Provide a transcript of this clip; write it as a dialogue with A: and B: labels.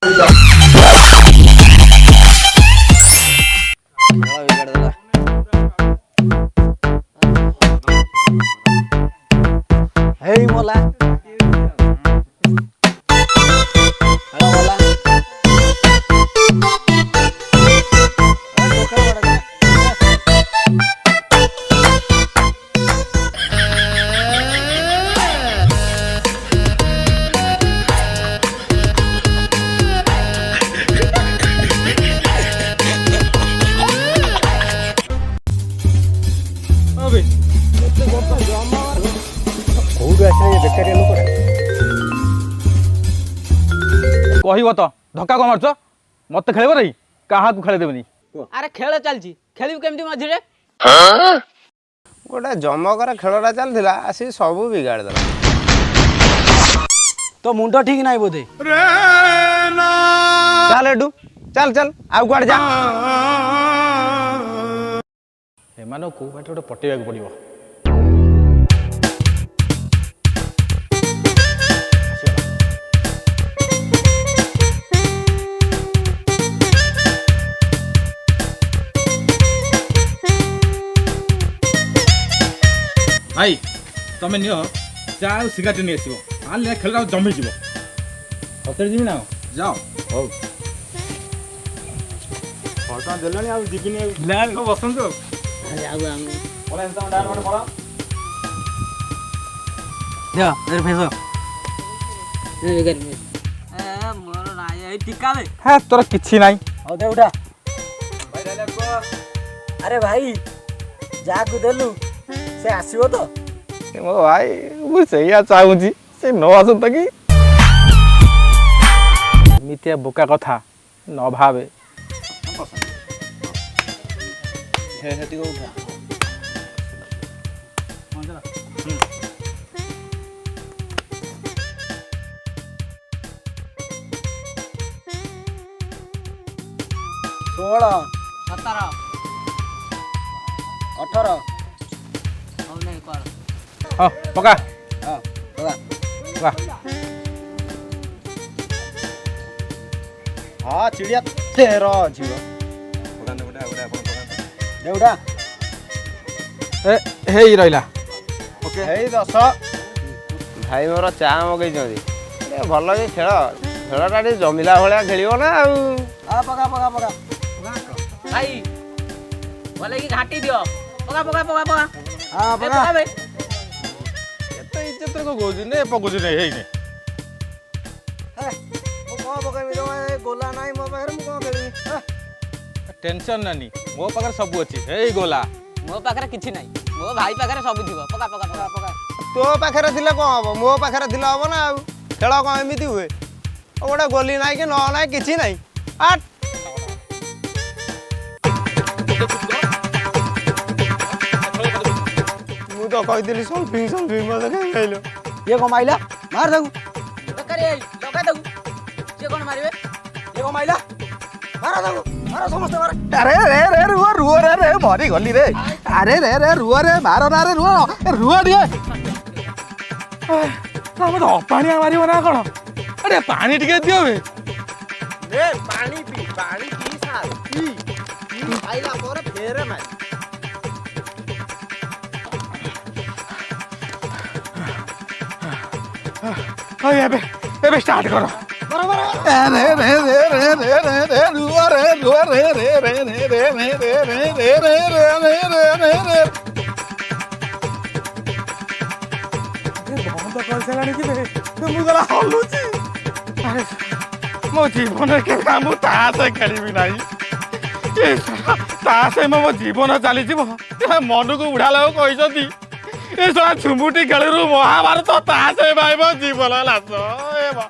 A: Hey mola. Halo mola.
B: कहब तो धक्का कम मार्च मत खेल रही क्या खेदेनि
C: अरे खेल चलती खेल केमती मझे
D: गोटे जमकर खेलटा चलता आसी सब बिगाड़ दे
A: तो मुंड ठीक नहीं बोधे
D: चल एडू चल चल आउ कुआड़े जा
B: एमान को गोटे पटेगा पड़ो भाई तुम नि चा सिगारेट नहीं आसो खेल जमी जीव सतरे जी ना जाओ हो बसंत तोर कि ना
A: उठा अरे भाई जाकू देलु से आसीबो तो
D: मो भाई मुझे चाहूँगी से न आसता कि
B: मितिया बोका कथा न भावे
A: षोल
C: 17
A: 18
B: हाँ पका
A: हाँ पका
B: वाह
D: हाँ चिड़िया 13 जीव
A: देउडा
B: हे रहा
D: ओके हे 10 भाई मोर चा मगई भल कि खेल खेलटा टे जमिला भाया खेल ना
A: हाँ पका पका पका
C: भाई बोले कि घाटी दियो पका पका पका पका
A: हाँ पका
C: भाई
B: इज्जत को गोजी ने पकोजी ने हे ने
A: मु को पकाइबि तो गोला नाही मो पाखरे मु को खेलिबि
B: टेंशन नानी मो पाखरे सब अछि हे गोला
C: मो पाखरे किछि नाही मो भाई पाखरे सब थिबो पका पका पका पका
D: तो पाखे थिले कौन हम मो पाखे थिले हम ना खेल कौन एमती हुए गोटे गोली ना कि न ना कि ना आठ मु तो कही सल्फिंग सल्फिंग मत खाइल
A: ये को माइला मार दऊ
C: बेकारी लगा दऊ जे कोन मारिबे
A: ये को माइला मार दऊ मार समस्त मार
D: अरे रे रे रुआ रुआ रे रे मरी गली रे अरे रे रे रुआ रे मारो ना रे रुआ रुआ दिए
B: तो पानी मारिब ना कौन अरे पानी टिके दियो बे
D: ए पानी पी सार पी आइला पर फेरे मार
B: एबे स्टार्ट करो
D: अरे रे रे रे रे रे रे रुआ रे रे रे रे रे रे रे रे रे रे रे रे रे
B: बंद कर सारानी कि मु गला हलुची अरे मो जीवन के मु तास खेलिबि नाही तास मो जीवन चली जीव मन को उड़ा लो कहिसती ए सला झुमुटी खेलरू महाभारत तास भाई मो जीवन लास ए बा